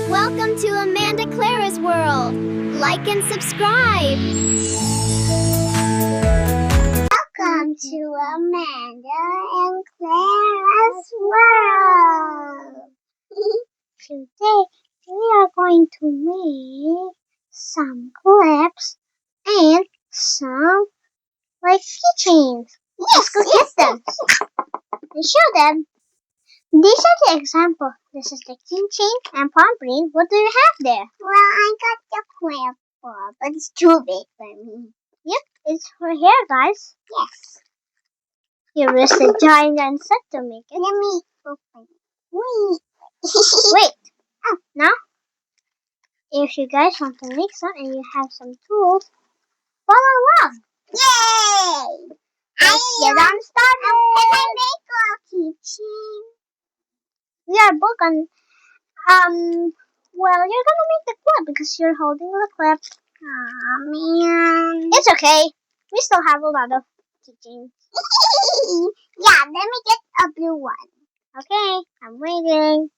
Welcome to Amanda Clara's world. Like and subscribe. Welcome to Amanda and Clara's world. Today we are going to make some clips and some keychains. Yes, go get them and show them. These are the example. This is the KeyChain and Pompurin. What do you have there? Well, I got the clip, but it's too big for me. Yep, it's for hair, guys. Yes. Here is the giant set to make it. Let me open it. Wait. Oh, now, if you guys want to make some and you have some tools, follow along. Yay! Let's get on started. Can I make a keychain? We are both on, well, you're gonna make the clip because you're holding the clip. Aw, man. It's okay. We still have a lot of keychains. Yeah, let me get a blue one. Okay, I'm waiting.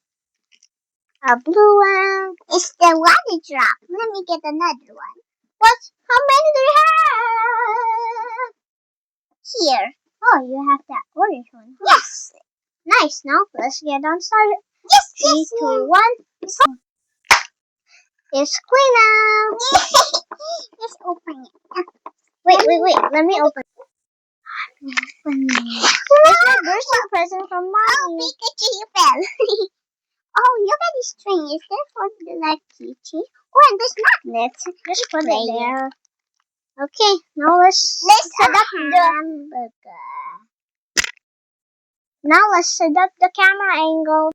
A blue one. It's the water drop. Let me get another one. What? How many do you have? Here. Oh, you have that orange one. Huh? Yes. Nice. Now let's get on started. Yes, 3, 2, 1. It's clean now. Let's open it. Wait. Let me open it. It's my birthday present from Mommy. Oh, Pikachu, you fell. Oh, look at this string. Is that for the keychain? Oh, and this magnet. Just put it there. Okay, now let's set up the hamburger. Now let's set up the camera angle.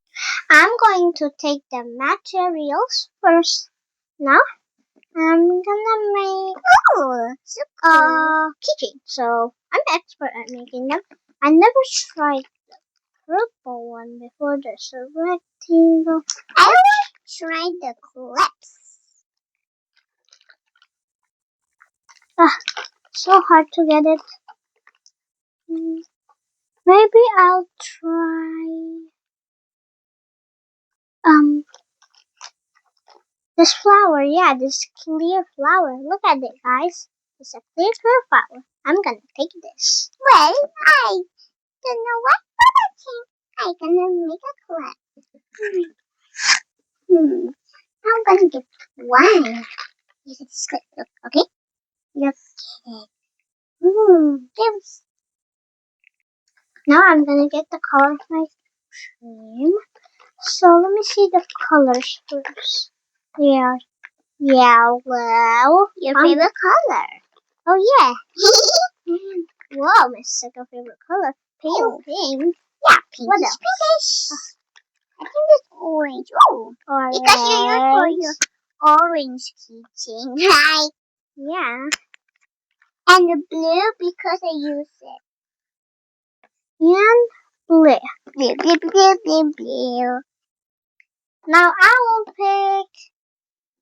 I'm going to take the materials first. Now I'm gonna make keychain. So I'm expert at making them. I never tried the purple one before. There's a rectangle. I always tried the clips. So hard to get it. Maybe I'll try this flower. Yeah, this clear flower. Look at it, guys. It's a clear flower. I'm gonna take this. Well, I don't know what, but I'm gonna make a clip. I'm gonna get one. Use this clip. Look, okay? Okay. Gives. Now I'm gonna get the color of my cream. So let me see the colors first. Yeah, yellow. Your favorite color? Oh yeah. Wow, my second favorite color. Pale pink. Yeah, pink. What else? Pinkish. I think it's orange. Oh, orange. Because you use for your orange keychain, right? Yeah. And the blue because I use it. And blue. Now I will pick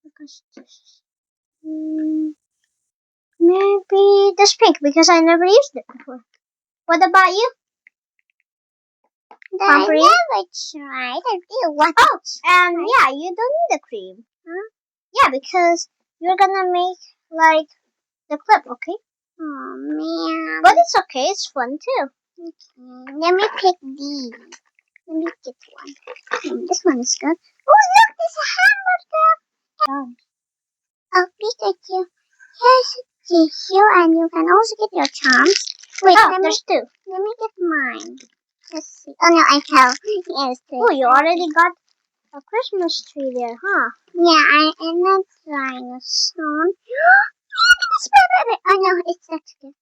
because this maybe this pink because I never used it before. What about you? I never tried. I really want to. Yeah, you don't need a cream. Huh? Yeah, because you're gonna make the clip, okay? Oh man. But it's okay, it's fun too. Okay. Let me pick these. Let me get one. This one is good. Oh look, there's a hamburger. Oh, Pikachu. Here's tissue, and you can also get your charms. Wait, there's two. Let me get mine. Let's see. Oh no, I have. Yes. Oh, you already got a Christmas tree there, huh? Yeah, I am not trying a song. Oh no, it's not good.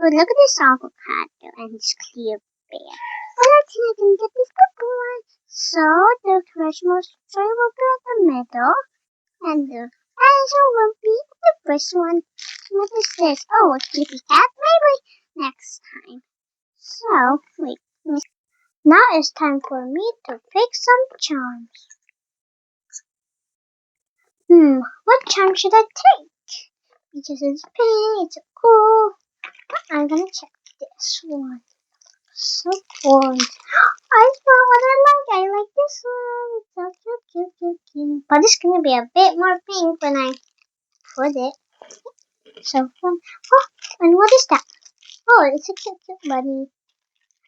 Oh, look at this avocado and this clear bear. Oh, I can get this purple one. So the Christmas tree will be at the middle, and the answer will be the first one. What is this? Oh, a kitty cat? Maybe next time. So, wait. Now it's time for me to pick some charms. What charm should I take? Because it's pink, it's cool. I'm gonna check this one. So cool. I saw what I like. I like this one. It's so cute. But it's gonna be a bit more pink when I put it. So fun. Oh, and what is that? Oh, it's a cute bunny.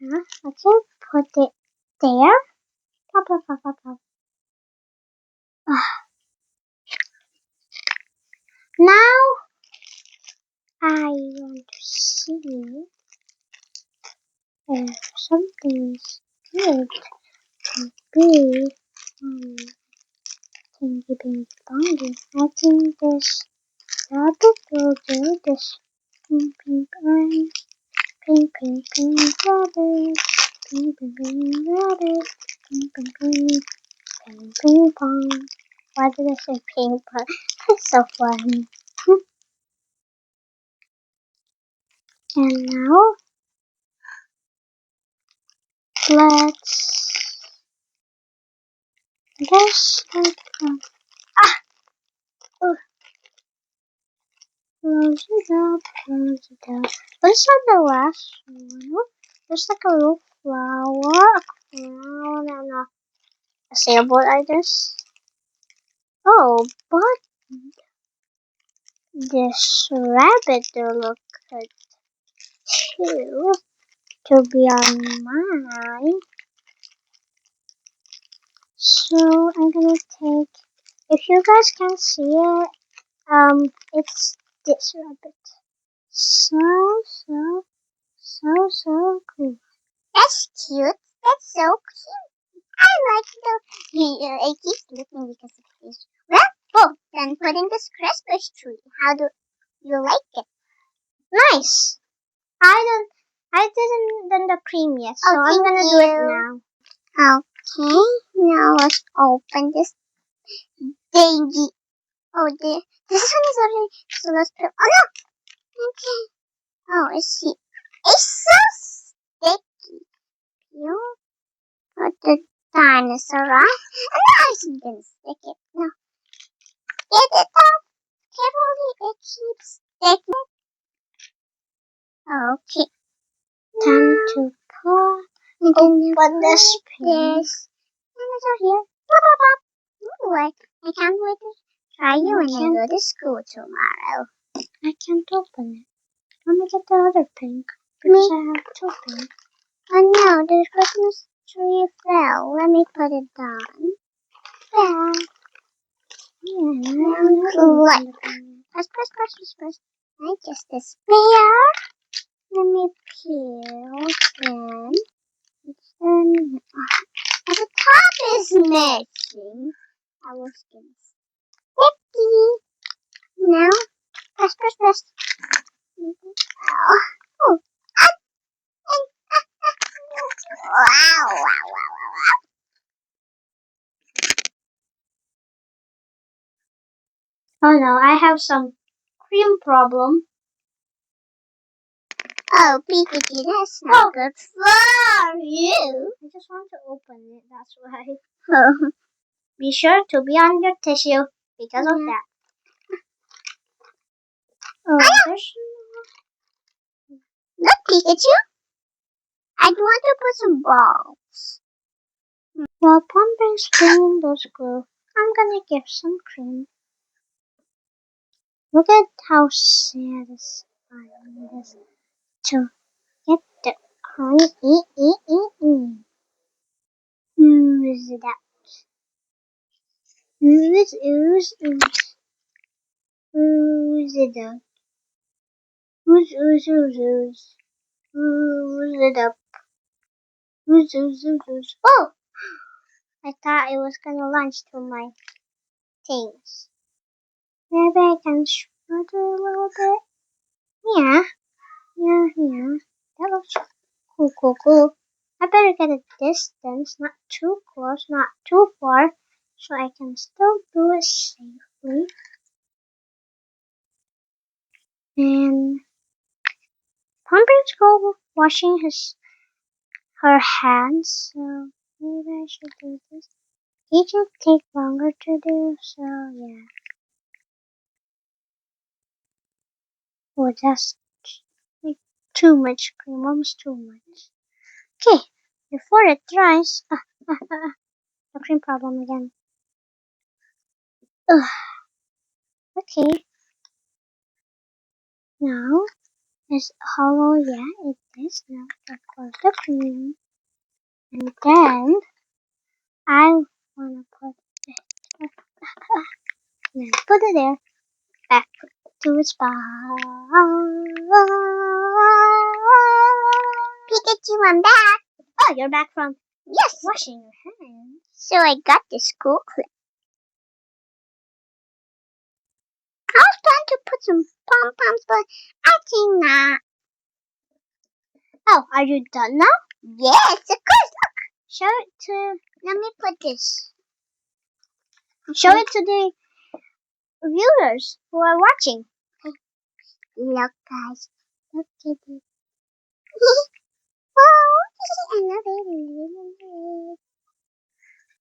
Huh? I can put it there. Pop. Now I want to see if something's good to be thingy bing bongy. I think this rabbit will do this. Pink rabbit. Pink rabbit. Pink rabbit. Ping pong. Why did I say ping pong? It's so fun. And now let's just ah oh, close it up. Let's not the last one. There's like a little flower, and a sailboat, I guess. Oh, but this rabbit will look good too to be on mine. So I'm gonna take. If you guys can see it, it's this rabbit. So cool. That's cute. That's so cute. I like the. I keep looking because of this. Well, then put in this Christmas tree. How do you like it? Nice. I didn't done the cream yet, so I'm gonna do it now. Okay, now let's open this baby. Oh, this one is already. So let's put. Oh no. Okay. Oh, it's so sticky. You put the dinosaur on, and now I'm gonna stick it. No, get it off carefully. It keeps sticking. Okay. Time to open this piece. Dinosaur here. Ooh, I can't wait to try you when I go to school tomorrow. I can't open it. Let me get the other pink. Because I have two pink. Oh no, the Christmas tree fell. Let me put it down. Fell. Right. Press. I guess this bear. Let me peel them. And the top is missing. I was gonna sticky. Now, press. Oh. Wow. Oh no, I have some cream problem. Oh, Pikachu, that's not good for you. I just want to open it, that's why. Oh. Be sure to be on your tissue because of that. Oh, there's... Look, Pikachu. I want to put some balls. While Pompurin's cleaning those glue, I'm gonna give some cream. Look at how satisfying it is to get the cream. Ooze it out. Ooze. Ooze it out. Ooze. Ooze it up. Ooze. Oh! I thought it was gonna launch to my things. Maybe I can spread it a little bit. Yeah. That looks cool. I better get a distance, not too close, not too far, so I can still do it safely. And Pompurin's go washing her hands, so maybe I should do this. Each will take longer to do, so yeah. Oh, that's like too much cream, almost too much. Okay, before it dries, the cream problem again. Ugh. Okay. Now it's hollow. Yeah, it is. Now I put the cream, and then I wanna put it. Then put it there. Back to its spot. Pikachu, I'm back. Oh, you're back from washing your hands. So I got this cool clip. I was planning to put some pom-poms, but I think not. Oh, are you done now? Yes, of course. Look. Show it to. Let me put this. Show it to the viewers who are watching. Look, guys. Look at it. Wow, I love it.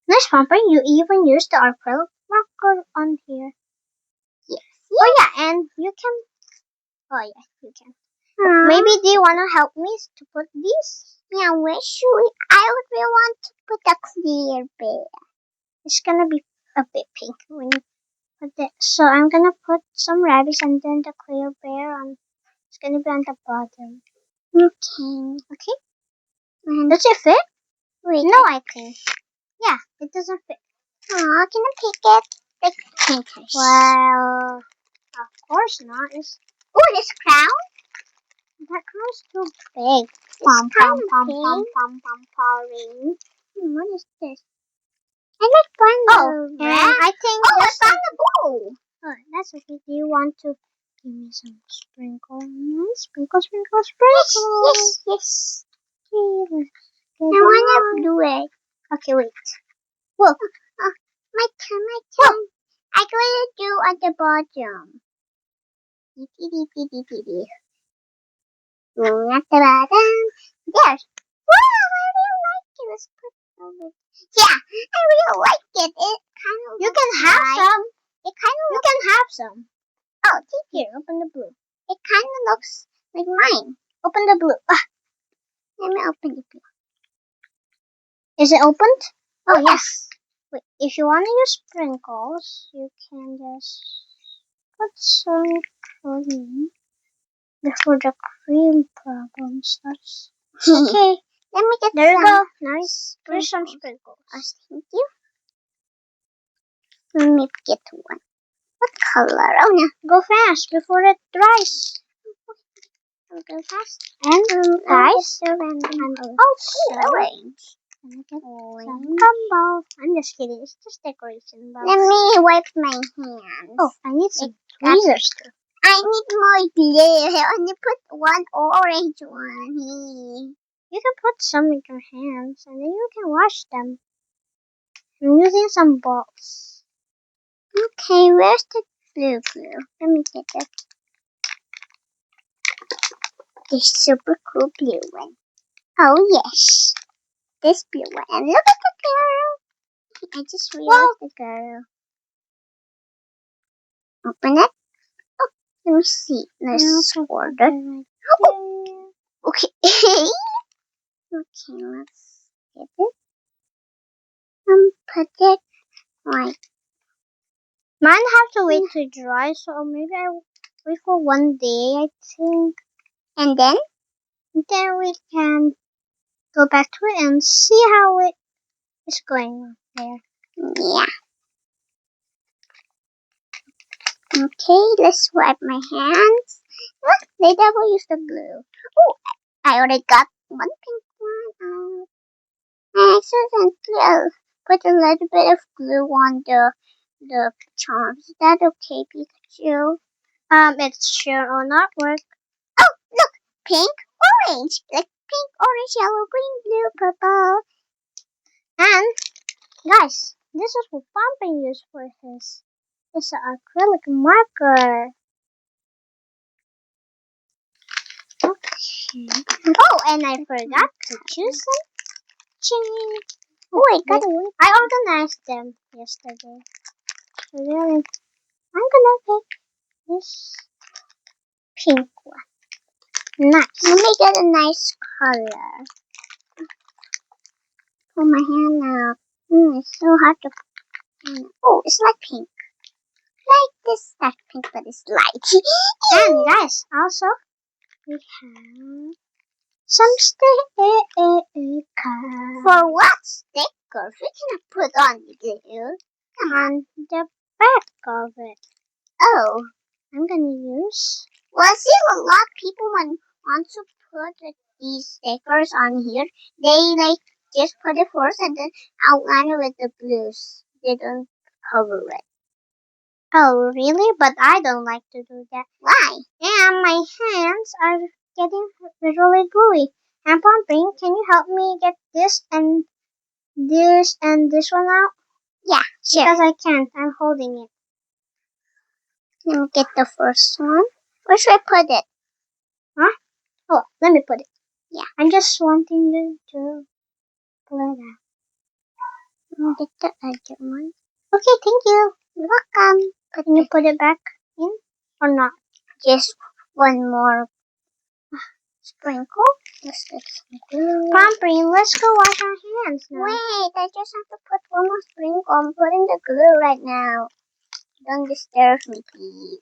Nice, Pompurin. You even used the acrylic marker on here. Yes. Oh yeah, and you can. Oh yeah, you can. Maybe do you want to help me to put these? Yeah, where should we? I would really want to put a clear bear. It's gonna be a bit pink when you put it. So I'm gonna put some rabbits and then the clear bear on. It's gonna be on the bottom. Okay. Okay. Does it fit? Wait. No, I think. Yeah, it doesn't fit. Aw, can I pick it? Like pinkish. Well, of course not. This crown? That crown's too big. Pom pom pom pom pom pom pom. What is this? I like fun. Oh, I think. Oh, I found the bowl. Oh, that's okay. Do you want to give me some sprinkle? Sprinkle, sprinkle, sprinkle. Yes. Okay, let's get I want to do it. Okay, wait. Whoa. My turn. I gotta do at the bottom. At the bottom. There. Wow, I really like it. Let's put it over. Yeah, I really like it. It kind of. You can have some. It kind of. You can have some. Oh, take here. Open the blue. It kind of looks like mine. Open the blue. Let me open the blue. Is it opened? Oh yes. Wait, if you want to use sprinkles, you can just put some cream before the cream problem starts. Okay, let me get there. You go. Nice. Here's some sprinkles. Thank you. Let me get one. What color? Oh no, go fast before it dries. Go fast. And guys, orange. I'm just kidding. It's just decoration. Let me wipe my hands. Oh, I need some tweezers too. I need more glue. I only put one orange one here. You can put some in your hands and then you can wash them. I'm using some balls. Okay, where's the blue glue? Let me get it. This super cool blue one. Oh yes. This blue one. And look at the girl. I just realized the girl. Open it. Oh, let me see. Let's sort it. Oh, okay. Okay, let's get it. Put it right. Mine have to wait to dry, so maybe I wait for one day, I think. And then we can go back to it and see how it is going on there. Yeah. Okay, let's wipe my hands. Look, they double use the glue. Oh, I already got one pink one. I accidentally put a little bit of glue on the charms. Is that okay, Pikachu? It sure will not work. Oh, look, pink, orange, like pink, orange, yellow, green, blue, purple. And guys, this is what Pompurin used for his. It's an acrylic marker. Okay. Oh, and I forgot to choose some chain. Oh, I organized them yesterday. So then I'm gonna pick this pink one. Nice. Let me get a nice color. Put my hand out. It's so hard to. Oh, it's like pink. like this dark pink, but it's light. And guys, also we have some stickers. For what stickers? We cannot put on the glue. Come on the back of it. Oh, I'm gonna use. Well, I see a lot of people want to put these stickers on here. They just put it first and then outline it with the blues. They don't cover it. Oh, really? But I don't like to do that. Why? And my hands are getting really gluey. And Pompurin, can you help me get this and this one out? Yeah, sure. Because I can't. I'm holding it. Let me get the first one. Where should I put it? Huh? Oh, let me put it. Yeah. I'm just wanting you to pull it out. Let me get the other one. Okay, thank you. You're welcome. Can you put it back in or not? Just one more sprinkle. Let's get some glue. Pompurin, let's go wash our hands now. Wait, I just have to put one more sprinkle. I'm putting the glue right now. Don't disturb me, please.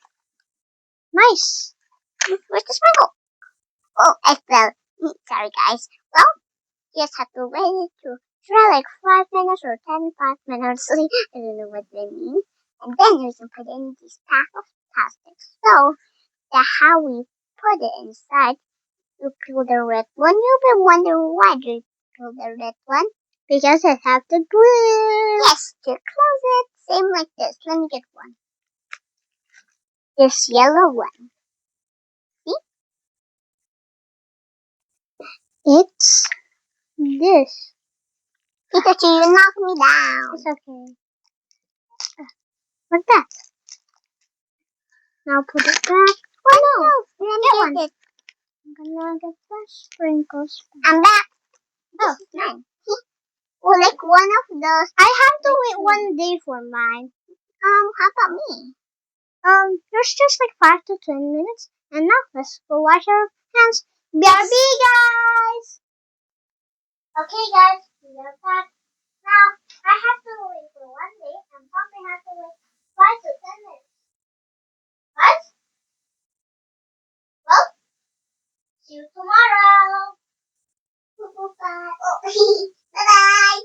Nice. Where's the sprinkle? Oh, I fell. Sorry, guys. Well, you just have to wait to try like 5 minutes or 5 minutes. I don't know what they mean. And then you can put in this pack of plastic. So, that's how we put it inside. You peel the red one. You've been wondering why do you peel the red one? Because it has the glue. Yes, to close it. Same like this. Let me get one. This yellow one. See? It's this. Pikachu, you knocked me down. It's okay. Like that. Now put it back. Oh no! Let me get it. I'm gonna get the sprinkles. I'm back. Oh, mine. Well, like one of those. I have to wait 1 day for mine. How about me? There's just like 5 to 10 minutes. And now let's go wash our hands. BRB, guys! Okay, guys, we are back. Now, I have to wait for 1 day, and Pompurin has to wait 5 to 10 minutes. What? Well, see you tomorrow. Bye. Oh, bye-bye.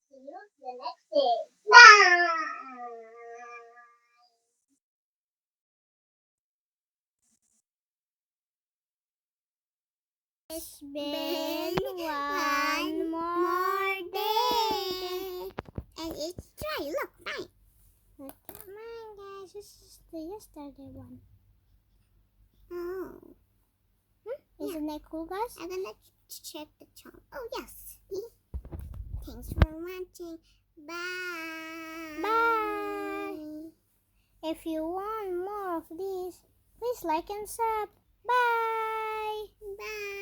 See you the next day. Bye. It's been one more day. And it's dry. Look, mine. Look at mine, guys. This is the yesterday one. Oh. Isn't that cool, guys? I'm gonna check the time. Oh, yes. Thanks for watching. Bye. Bye. If you want more of these, please like and sub. Bye. Bye.